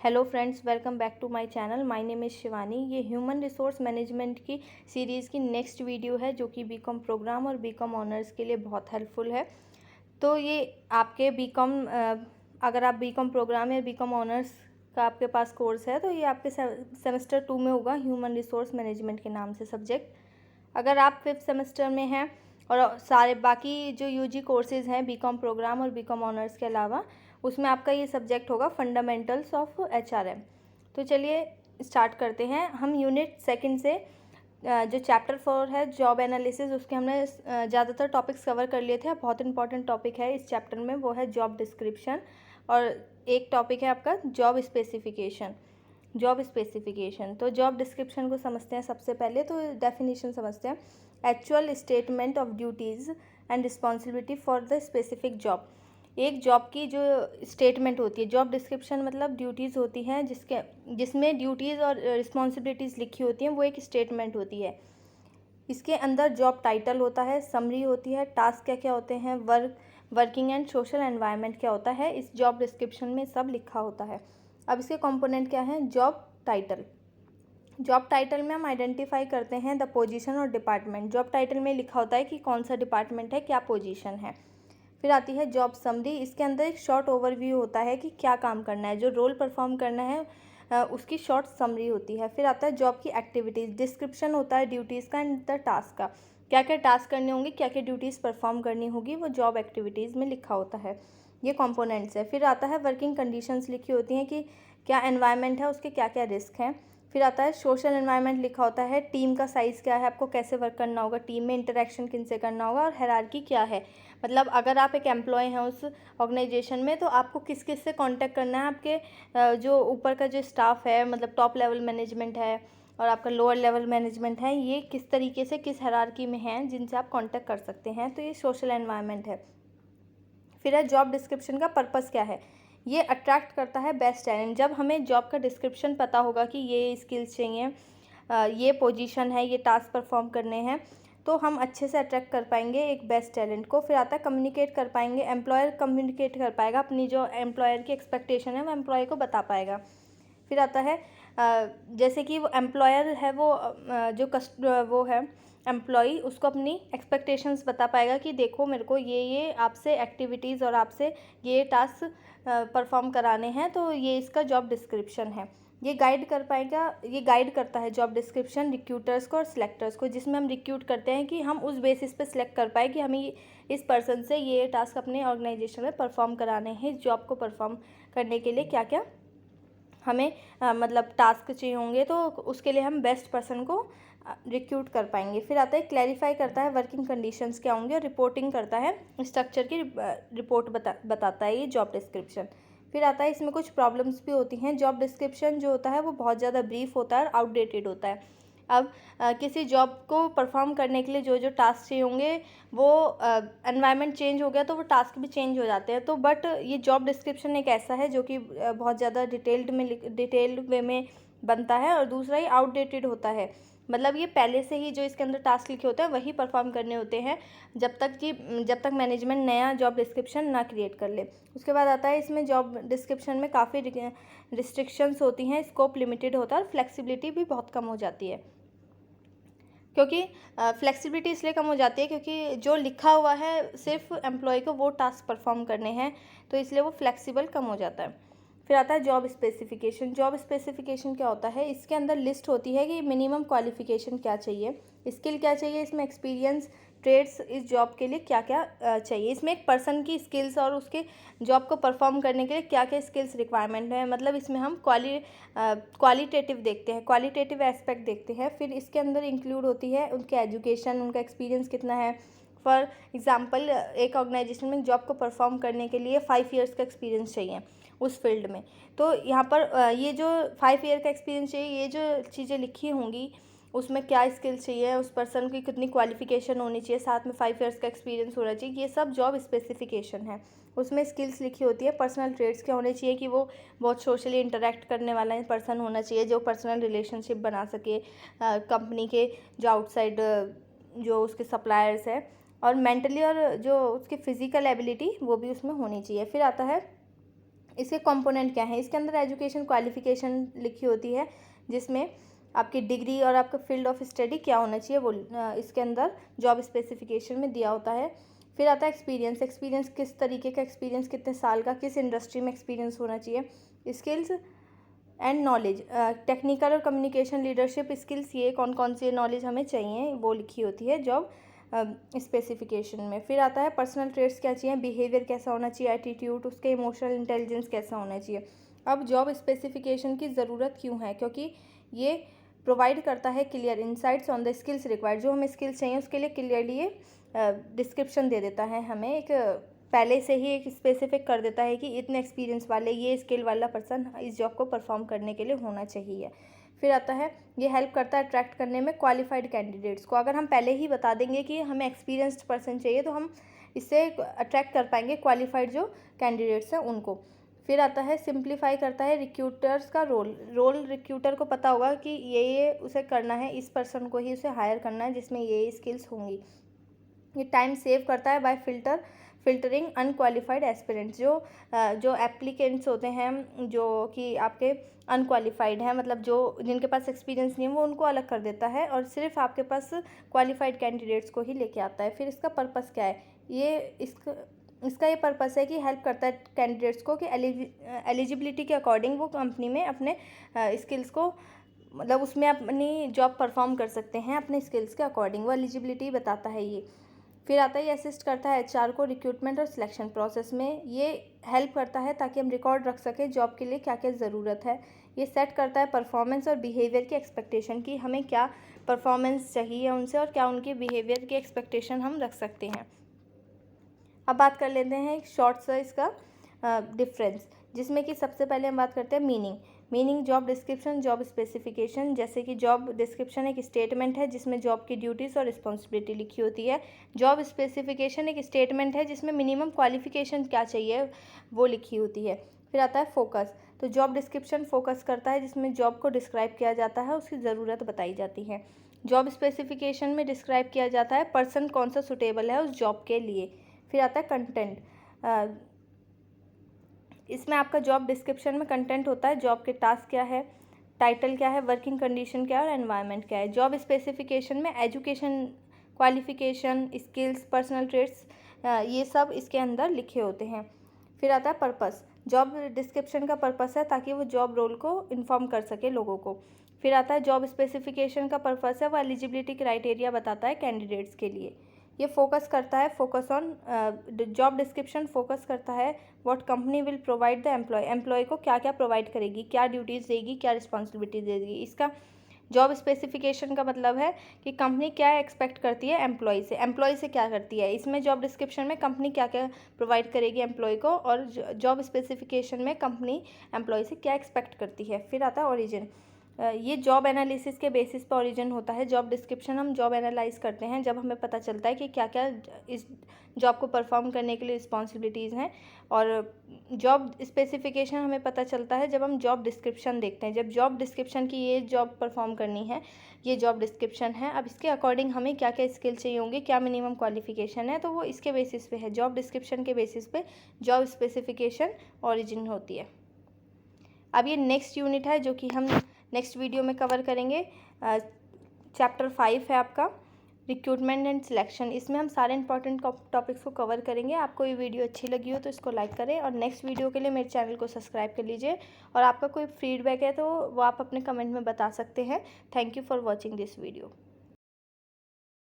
Hello friends, welcome back to my channel. My name is Shivani. ये human resource management की series की next video है जो कि बीकॉम प्रोग्राम और बीकॉम ऑनर्स के लिए बहुत हेल्पफुल है। तो ये आपके बीकॉम अगर आप बीकॉम प्रोग्राम या बीकॉम ऑनर्स का आपके पास कोर्स है तो ये आपके सेमेस्टर 2 में होगा, ह्यूमन रिसोर्स मैनेजमेंट के नाम से सब्जेक्ट। अगर आप 5th सेमेस्टर में हैं और सारे बाकी जो यूजी कोर्सेज़ हैं बीकॉम प्रोग्राम और बीकॉम ऑनर्स के अलावा, उसमें आपका ये सब्जेक्ट होगा फंडामेंटल्स ऑफ एचआरएम। तो चलिए स्टार्ट करते हैं। हम यूनिट सेकंड से जो चैप्टर 4 है जॉब एनालिसिस, उसके हमने ज़्यादातर टॉपिक्स कवर कर लिए थे। बहुत इंपॉर्टेंट टॉपिक है इस चैप्टर में, वो है जॉब डिस्क्रिप्शन, और एक टॉपिक है आपका जॉब स्पेसिफिकेशन। तो जॉब डिस्क्रिप्शन को समझते हैं। सबसे पहले तो डेफिनेशन समझते हैं। Actual statement of duties and responsibility for the specific job. एक जॉब की जो स्टेटमेंट होती है, जॉब डिस्क्रिप्शन मतलब ड्यूटीज़ होती हैं जिसमें ड्यूटीज़ और रिस्पॉन्सिबिलिटीज़ लिखी होती हैं, वो एक स्टेटमेंट होती है। इसके अंदर जॉब टाइटल होता है, समरी होती है, टास्क क्या क्या होते हैं, वर्किंग एंड सोशल एनवायरनमेंट क्या होता है, इस जॉब डिस्क्रिप्शन में सब लिखा होता है। अब इसके कंपोनेंट क्या हैं? जॉब टाइटल में हम आइडेंटिफाई करते हैं द पोजीशन और डिपार्टमेंट। जॉब टाइटल में लिखा होता है कि कौन सा डिपार्टमेंट है, क्या पोजीशन है। फिर आती है जॉब समरी। इसके अंदर एक शॉर्ट ओवरव्यू होता है कि क्या काम करना है, जो रोल परफॉर्म करना है उसकी शॉर्ट समरी होती है। फिर आता है जॉब की एक्टिविटीज़। डिस्क्रिप्शन होता है ड्यूटीज़ का एंड द टास्क का, क्या क्या टास्क करने होंगे, क्या क्या ड्यूटीज़ परफॉर्म करनी होगी, वो जॉब एक्टिविटीज़ में लिखा होता है। ये कंपोनेंट्स है। फिर आता है वर्किंग कंडीशंस, लिखी होती हैं कि क्या एनवायरनमेंट है, उसके क्या क्या रिस्क हैं। फिर आता है सोशल एनवायरनमेंट, लिखा होता है टीम का साइज़ क्या है, आपको कैसे वर्क करना होगा, टीम में इंटरेक्शन किन से करना होगा, और हायरार्की क्या है। मतलब अगर आप एक एम्प्लॉय हैं उस ऑर्गेनाइजेशन में तो आपको किस किस से कांटेक्ट करना है। आपके जो ऊपर का जो स्टाफ है, मतलब टॉप लेवल मैनेजमेंट है और आपका लोअर लेवल मैनेजमेंट है, ये किस तरीके से किस हायरार्की में हैं जिनसे आप कांटेक्ट कर सकते हैं। तो ये सोशल एनवायरनमेंट है। फिर है जॉब डिस्क्रिप्शन का पर्पस क्या है। ये अट्रैक्ट करता है बेस्ट टैलेंट। जब हमें जॉब का डिस्क्रिप्शन पता होगा कि ये स्किल्स चाहिए, ये पोजीशन है, ये टास्क परफॉर्म करने हैं, तो हम अच्छे से अट्रैक्ट कर पाएंगे एक बेस्ट टैलेंट को। फिर आता है कम्युनिकेट कर पाएंगे। एम्प्लॉयर कम्युनिकेट कर पाएगा, अपनी जो एम्प्लॉयर की एक्सपेक्टेशन है वो एम्प्लॉय को बता पाएगा। फिर आता है जैसे कि वो एम्प्लॉयर है, वो है एम्प्लॉई, उसको अपनी एक्सपेक्टेशंस बता पाएगा कि देखो मेरे को ये आपसे एक्टिविटीज़ और आपसे ये टास्क परफॉर्म कराने हैं, तो ये इसका जॉब डिस्क्रिप्शन है। ये गाइड करता है जॉब डिस्क्रिप्शन रिक्रूटर्स को और सिलेक्टर्स को, जिसमें हम रिक्रूट करते हैं कि हम उस बेसिस पे सिलेक्ट कर पाए कि हमें इस पर्सन से ये टास्क अपने ऑर्गेनाइजेशन में परफॉर्म कराने हैं। इस जॉब को परफॉर्म करने के लिए क्या क्या हमें मतलब टास्क चाहिए होंगे, तो उसके लिए हम बेस्ट पर्सन को रिक्रूट कर पाएंगे। फिर आता है क्लैरिफाई करता है वर्किंग कंडीशंस क्या होंगे, और रिपोर्टिंग करता है स्ट्रक्चर की रिपोर्ट बताता है ये जॉब डिस्क्रिप्शन। फिर आता है इसमें कुछ प्रॉब्लम्स भी होती हैं। जॉब डिस्क्रिप्शन जो होता है वो बहुत ज़्यादा ब्रीफ होता है और आउटडेटेड होता है। अब किसी जॉब को परफॉर्म करने के लिए जो जो टास्क चाहिए होंगे, वो एनवायरनमेंट चेंज हो गया तो वो टास्क भी चेंज हो जाते हैं। तो बट ये जॉब डिस्क्रिप्शन एक ऐसा है जो कि बहुत ज़्यादा डिटेल्ड वे में बनता है, और दूसरा ही आउटडेटेड होता है। मतलब ये पहले से ही जो इसके अंदर टास्क लिखे होते हैं वही परफॉर्म करने होते हैं, जब तक मैनेजमेंट नया जॉब डिस्क्रिप्शन ना क्रिएट कर ले। उसके बाद आता है इसमें जॉब डिस्क्रिप्शन में काफ़ी रिस्ट्रिक्शंस होती हैं, स्कोप लिमिटेड होता है और फ्लेक्सिबिलिटी भी बहुत कम हो जाती है। क्योंकि फ्लेक्सिबिलिटी इसलिए कम हो जाती है क्योंकि जो लिखा हुआ है सिर्फ एम्प्लॉय को वो टास्क परफॉर्म करने हैं, तो इसलिए वो फ्लेक्सिबल कम हो जाता है। फिर आता है जॉब स्पेसिफिकेशन। जॉब स्पेसिफिकेशन क्या होता है? इसके अंदर लिस्ट होती है कि मिनिमम क्वालिफिकेशन क्या चाहिए, स्किल क्या चाहिए, इसमें एक्सपीरियंस, ट्रेड्स, इस जॉब के लिए क्या क्या चाहिए। इसमें एक पर्सन की स्किल्स और उसके जॉब को परफॉर्म करने के लिए क्या क्या स्किल्स रिक्वायरमेंट है, मतलब इसमें हम क्वालिटेटिव देखते हैं, क्वालिटेटिव एस्पेक्ट देखते हैं। फिर इसके अंदर इंक्लूड होती है उनके एजुकेशन, उनका एक्सपीरियंस कितना है। फॉर एग्जांपल एक ऑर्गेनाइजेशन में जॉब को परफॉर्म करने के लिए 5 ईयर्स का एक्सपीरियंस चाहिए उस फील्ड में, तो यहाँ पर ये जो 5 ईयर का एक्सपीरियंस चाहिए, ये जो चीज़ें लिखी होंगी उसमें क्या स्किल्स चाहिए, उस पर्सन की कितनी क्वालिफिकेशन होनी चाहिए, साथ में 5 ईयर्स का एक्सपीरियंस होना चाहिए, ये सब जॉब स्पेसिफिकेशन है। उसमें स्किल्स लिखी होती है। पर्सनल ट्रेड्स क्या होने चाहिए कि वो बहुत सोशली इंटरेक्ट करने वाला पर्सन होना चाहिए, जो पर्सनल रिलेशनशिप बना सके कंपनी के जो आउटसाइड जो उसके सप्लायर्स है, और मेंटली और जो उसकी फ़िज़िकल एबिलिटी वो भी उसमें होनी चाहिए। फिर आता है इसके कंपोनेंट क्या हैं? इसके अंदर एजुकेशन क्वालिफिकेशन लिखी होती है, जिसमें आपकी डिग्री और आपका फील्ड ऑफ स्टडी क्या होना चाहिए वो इसके अंदर जॉब स्पेसिफिकेशन में दिया होता है। फिर आता है एक्सपीरियंस। एक्सपीरियंस किस तरीके का एक्सपीरियंस, कितने साल का, किस इंडस्ट्री में एक्सपीरियंस होना चाहिए। स्किल्स एंड नॉलेज, टेक्निकल और कम्युनिकेशन लीडरशिप स्किल्स, ये कौन कौन सी नॉलेज हमें चाहिए वो लिखी होती है जॉब स्पेसिफिकेशन में। फिर आता है पर्सनल ट्रेट्स क्या चाहिए, बिहेवियर कैसा होना चाहिए, एटीट्यूड, उसके इमोशनल इंटेलिजेंस कैसा होना चाहिए। अब जॉब स्पेसिफिकेशन की ज़रूरत क्यों है? क्योंकि ये प्रोवाइड करता है clear insights on the skills required. जो हमें स्किल्स चाहिए उसके लिए क्लियरली ये डिस्क्रिप्शन दे देता है हमें, एक पहले से ही एक स्पेसिफिक कर देता है कि इतने एक्सपीरियंस वाले ये स्किल वाला पर्सन इस जॉब को परफॉर्म करने के लिए होना चाहिए। फिर आता है ये हेल्प करता है अट्रैक्ट करने में क्वालिफाइड कैंडिडेट्स को। अगर हम पहले ही बता देंगे कि हमें एक्सपीरियंस्ड पर्सन चाहिए तो हम इससे अट्रैक्ट कर पाएंगे क्वालिफाइड जो कैंडिडेट्स हैं उनको। फिर आता है सिंप्लीफाई करता है रिक्रूटर्स का रोल। रिक्रूटर को पता होगा कि ये उसे करना है, इस पर्सन को ही उसे हायर करना है जिसमें ये स्किल्स होंगी। ये टाइम सेव करता है बाय फिल्टरिंग अनक्वालिफाइड एस्पिरेंट्स। जो एप्लीकेंट्स होते हैं जो कि आपके अनक्वालिफाइड हैं, मतलब जो जिनके पास एक्सपीरियंस नहीं है, वो उनको अलग कर देता है और सिर्फ आपके पास क्वालिफाइड कैंडिडेट्स को ही लेके आता है। फिर इसका पर्पस क्या है? इसका ये पर्पस है कि हेल्प करता है कैंडिडेट्स को कि एलिजिबिलिटी के अकॉर्डिंग वो कंपनी में अपने स्किल्स को, मतलब उसमें अपनी जॉब परफॉर्म कर सकते हैं अपने स्किल्स के अकॉर्डिंग, वो एलिजिबिलिटी बताता है ये। फिर आता है ये असिस्ट करता है एचआर को रिक्रूटमेंट और सिलेक्शन प्रोसेस में। ये हेल्प करता है ताकि हम रिकॉर्ड रख सकें जॉब के लिए क्या क्या ज़रूरत है। ये सेट करता है परफॉर्मेंस और बिहेवियर की एक्सपेक्टेशन की हमें क्या परफॉर्मेंस चाहिए उनसे और क्या उनके बिहेवियर की एक्सपेक्टेशन हम रख सकते हैं। अब बात कर लेते हैं एक शॉर्ट सा इसका डिफरेंस, जिसमें कि सबसे पहले हम बात करते हैं meaning job description, job specification. जैसे कि जॉब डिस्क्रिप्शन एक स्टेटमेंट है जिसमें जॉब की ड्यूटीज़ और रिस्पॉन्सिबिलिटी लिखी होती है। जॉब स्पेसिफिकेशन एक स्टेटमेंट है जिसमें मिनिमम क्वालिफिकेशन क्या चाहिए वो लिखी होती है। फिर आता है फोकस। तो जॉब डिस्क्रिप्शन फोकस करता है जिसमें जॉब को डिस्क्राइब किया जाता है, उसकी ज़रूरत बताई जाती है। जॉब स्पेसिफिकेशन में डिस्क्राइब किया जाता है पर्सन कौन सा सुटेबल है उस जॉब के लिए। फिर आता है कंटेंट। इसमें आपका जॉब डिस्क्रिप्शन में कंटेंट होता है, जॉब के टास्क क्या है, टाइटल क्या है, वर्किंग कंडीशन क्या है और एनवायरनमेंट क्या है। जॉब स्पेसिफिकेशन में education qualification, skills, personal traits, ये सब इसके अंदर लिखे होते हैं। फिर आता है पर्पस। जॉब डिस्क्रिप्शन का पर्पस है ताकि वो जॉब रोल को इन्फॉर्म कर सके लोगों को। फिर आता है जॉब स्पेसिफिकेशन का पर्पस है वो एलिजिबिलिटी क्राइटेरिया बताता है कैंडिडेट्स के लिए। ये फोकस करता है, focus on job description focus करता है what company will provide the employee को क्या क्या प्रोवाइड करेगी, क्या ड्यूटीज़ देगी, क्या रिस्पॉन्सिबिलिटी देगी। इसका जॉब स्पेसिफिकेशन का मतलब है कि कंपनी क्या एक्सपेक्ट करती है एम्प्लॉय से क्या करती है। इसमें जॉब डिस्क्रिप्शन में कंपनी क्या क्या प्रोवाइड करेगी एम्प्लॉय को और जॉब स्पेसिफिकेशन में कंपनी एम्प्लॉय से क्या एक्सपेक्ट करती है। फिर आता है ओरिजिन। ये जॉब एनालिसिस के बेसिस पर ओरिजिन होता है। जॉब डिस्क्रिप्शन हम जॉब एनालाइज करते हैं जब हमें पता चलता है कि क्या क्या इस जॉब को परफॉर्म करने के लिए रिस्पॉन्सिबिलिटीज़ हैं, और जॉब स्पेसिफिकेशन हमें पता चलता है जब हम जॉब डिस्क्रिप्शन देखते हैं। जब जॉब डिस्क्रिप्शन की ये जॉब परफॉर्म करनी है, ये जॉब डिस्क्रिप्शन है, अब इसके अकॉर्डिंग हमें क्या क्या स्किल चाहिए होंगे, क्या मिनिमम क्वालिफिकेशन है, तो वो इसके बेसिस पे है। जॉब डिस्क्रिप्शन के बेसिस पे जॉब स्पेसिफिकेशन ओरिजिन होती है। अब ये नेक्स्ट यूनिट है जो कि हम नेक्स्ट वीडियो में कवर करेंगे। चैप्टर 5 है आपका रिक्रूटमेंट एंड सिलेक्शन। इसमें हम सारे इंपॉर्टेंट टॉपिक्स को कवर करेंगे। आपको ये वीडियो अच्छी लगी हो तो इसको लाइक करें और नेक्स्ट वीडियो के लिए मेरे चैनल को सब्सक्राइब कर लीजिए। और आपका कोई फीडबैक है तो वो आप अपने कमेंट में बता सकते हैं। Thank you for watching this video.